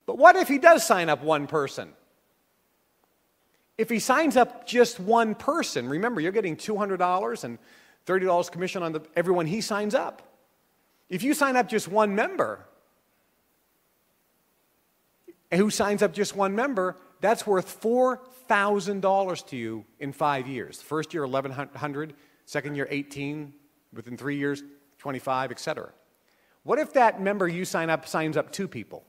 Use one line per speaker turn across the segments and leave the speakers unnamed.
But what if he does sign up one person? If he signs up just one person, remember, you're getting $200 and $30 commission on everyone he signs up. If you sign up just one member, and who signs up just one member, that's worth $4,000 to you in 5 years. First year, $1,100, second year, $18, within 3 years, $25, etc. What if that member you signs up 2 people?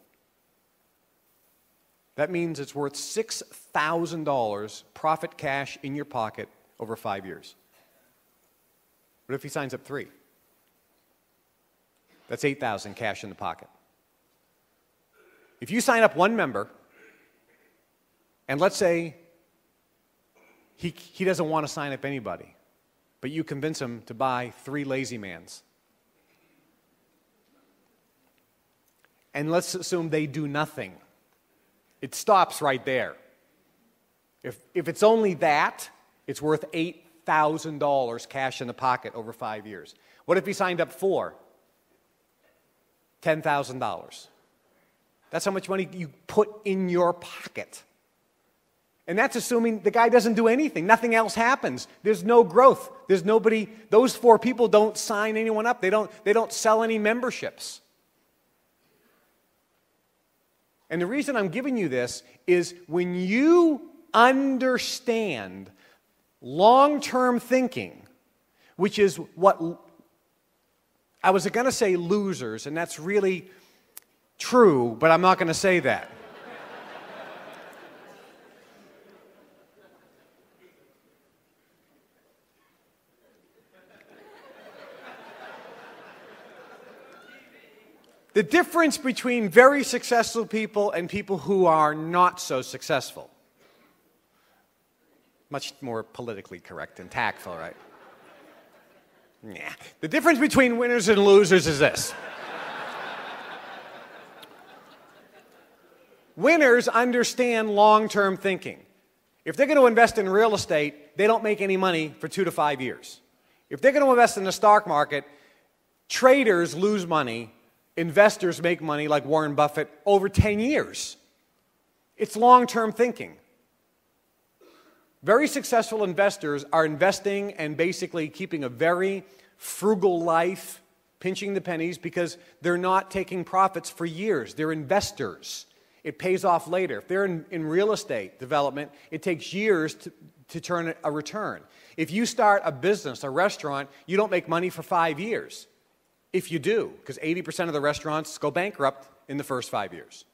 That means it's worth $6,000 profit cash in your pocket over 5 years. What if he signs up 3? That's $8,000 cash in the pocket. If you sign up one member, and let's say he doesn't want to sign up anybody, but you convince him to buy 3 Lazy Mans. And let's assume they do nothing. It stops right there. If it's only that, it's worth $8,000 cash in the pocket over 5 years. What if he signed up 4? $10,000. That's how much money you put in your pocket. And that's assuming the guy doesn't do anything. Nothing else happens. There's no growth. There's nobody. Those 4 people don't sign anyone up. They don't sell any memberships. And the reason I'm giving you this is when you understand long-term thinking, which is what I was going to say losers, and that's really true, but I'm not going to say that. The difference between very successful people and people who are not so successful. Much more politically correct and tactful, right? Yeah. The difference between winners and losers is this. Winners understand long-term thinking. If they're going to invest in real estate, they don't make any money for 2 to 5 years. If they're going to invest in the stock market, traders lose money. Investors make money, like Warren Buffett, over 10 years. It's long-term thinking. Very successful investors are investing and basically keeping a very frugal life, pinching the pennies, because they're not taking profits for years. They're investors. It pays off later. If they're in real estate development, it takes years to turn a return. If you start a business, a restaurant, you don't make money for 5 years. If you do, because 80% of the restaurants go bankrupt in the first 5 years.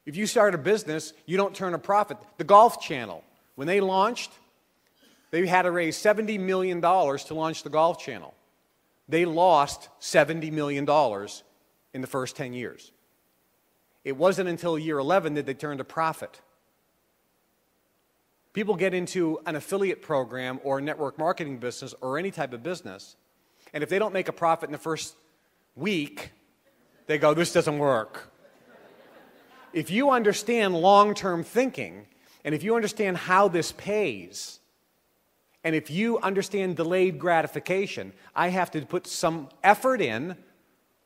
If you start a business, you don't turn a profit. The Golf Channel, when they launched, they had to raise $70 million to launch the Golf Channel. They lost $70 million in the first 10 years. It wasn't until year 11 that they turned a profit. People get into an affiliate program or a network marketing business or any type of business, and if they don't make a profit in the first week, they go, this doesn't work. If you understand long-term thinking, and if you understand how this pays, and if you understand delayed gratification, I have to put some effort in,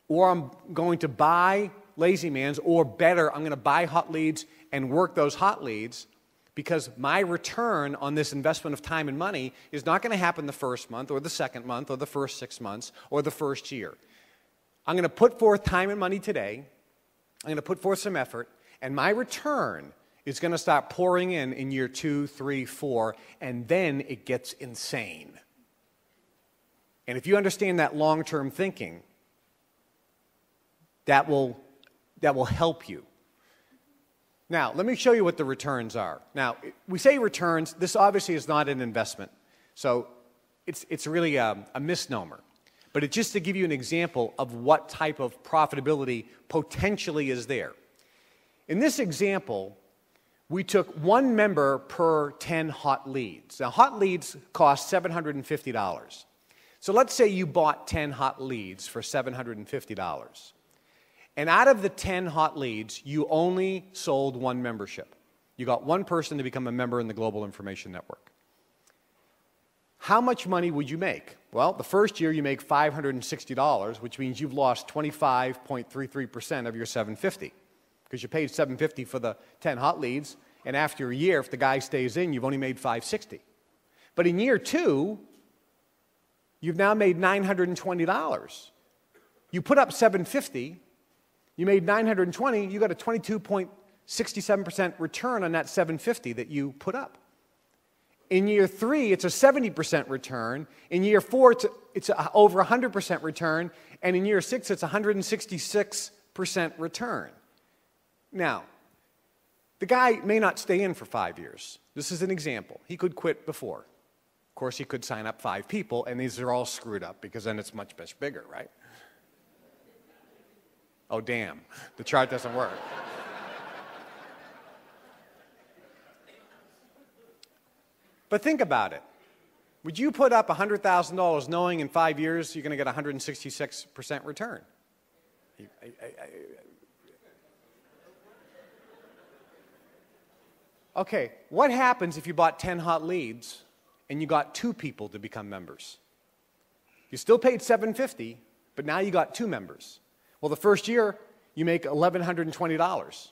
or I'm going to buy Lazy Mans, or better, I'm going to buy hot leads and work those hot leads, because my return on this investment of time and money is not going to happen the first month or the second month or the first 6 months or the first year. I'm going to put forth time and money today. I'm going to put forth some effort, and my return is going to start pouring in year 2, 3, 4, and then it gets insane. And if you understand that long-term thinking, that will help you. Now, let me show you what the returns are. Now, we say returns. This obviously is not an investment. So it's really a misnomer. But it's just to give you an example of what type of profitability potentially is there. In this example, we took 1 member per 10 hot leads. Now, hot leads cost $750. So let's say you bought 10 hot leads for $750. And out of the 10 hot leads, you only sold 1 membership. You got 1 person to become a member in the Global Information Network. How much money would you make? Well, the first year you make $560, which means you've lost 25.33% of your $750. because you paid $750 for the 10 hot leads, and after a year, if the guy stays in, you've only made $560. But in year 2, you've now made $920. You put up $750, you made $920, you got a 22.67% return on that $750 that you put up. In year 3, it's a 70% return. In year 4, it's over 100% return. And in year 6, it's 166% return. Now, the guy may not stay in for 5 years. This is an example. He could quit before. Of course, he could sign up 5 people, and these are all screwed up because then it's much bigger, right? Oh, damn. The chart doesn't work. But think about it. Would you put up $100,000 knowing in 5 years you're going to get 166% return? Okay, what happens if you bought 10 hot leads and you got 2 people to become members? You still paid $750, but now you got 2 members. Well, the first year, you make $1,120.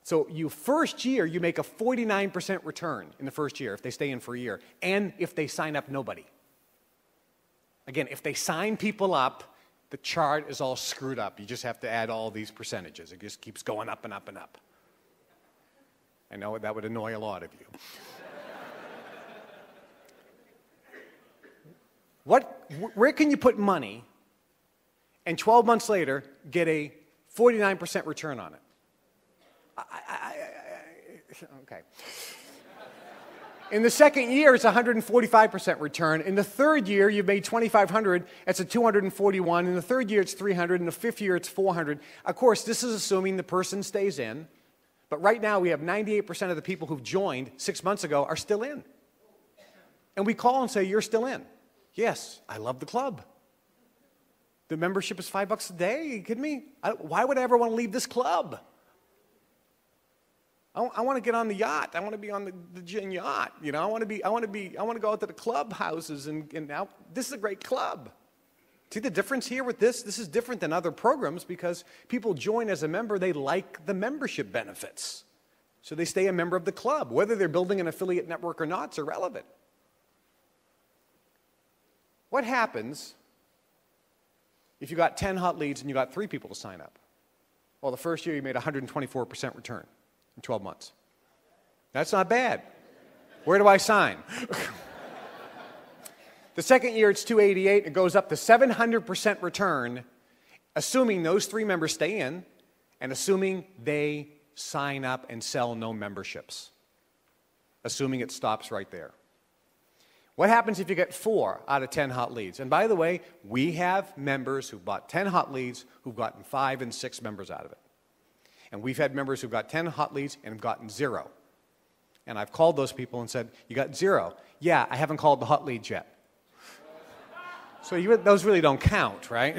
So first year, you make a 49% return in the first year if they stay in for a year, and if they sign up nobody. Again, if they sign people up, the chart is all screwed up. You just have to add all these percentages. It just keeps going up and up and up. I know that would annoy a lot of you. Where can you put money and 12 months later get a 49% return on it? Okay. In the second year, it's 145% return. In the third year, you've made $2,500. That's a 241. In the third year, it's 300. In the fifth year, it's 400. Of course, this is assuming the person stays in. But right now, we have 98% of the people who've joined 6 months ago are still in. And we call and say, you're still in. Yes, I love the club. The membership is $5 a day. Are you kidding me? Why would I ever want to leave this club? I want to get on the yacht. I want to be on the gin yacht. You know, I want to go out to the clubhouses and now this is a great club. See the difference here with this? This is different than other programs because people join as a member, they like the membership benefits. So they stay a member of the club. Whether they're building an affiliate network or not, it's irrelevant. What happens if you got 10 hot leads and you got 3 people to sign up? Well, the first year you made 124% return in 12 months. That's not bad. Where do I sign? The second year it's 288. It goes up to 700% return, assuming those 3 members stay in and assuming they sign up and sell no memberships. Assuming it stops right there. What happens if you get 4 out of 10 hot leads? And by the way, we have members who bought 10 hot leads who've gotten 5 and 6 members out of it. And we've had members who've got 10 hot leads and have gotten 0. And I've called those people and said, you got 0. Yeah, I haven't called the hot leads yet. So those really don't count, right?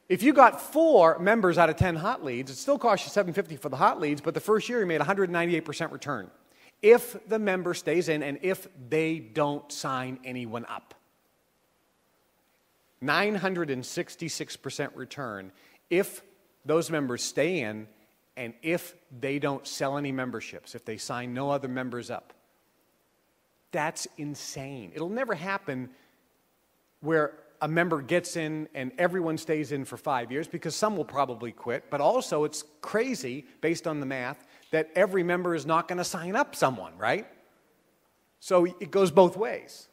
If you got 4 members out of 10 hot leads, it still costs you $750 for the hot leads, but the first year you made 198% return. If the member stays in and if they don't sign anyone up. 966% return if those members stay in and if they don't sell any memberships, if they sign no other members up. That's insane. It'll never happen where a member gets in and everyone stays in for 5 years because some will probably quit, but also it's crazy based on the math that every member is not going to sign up someone, right? So it goes both ways.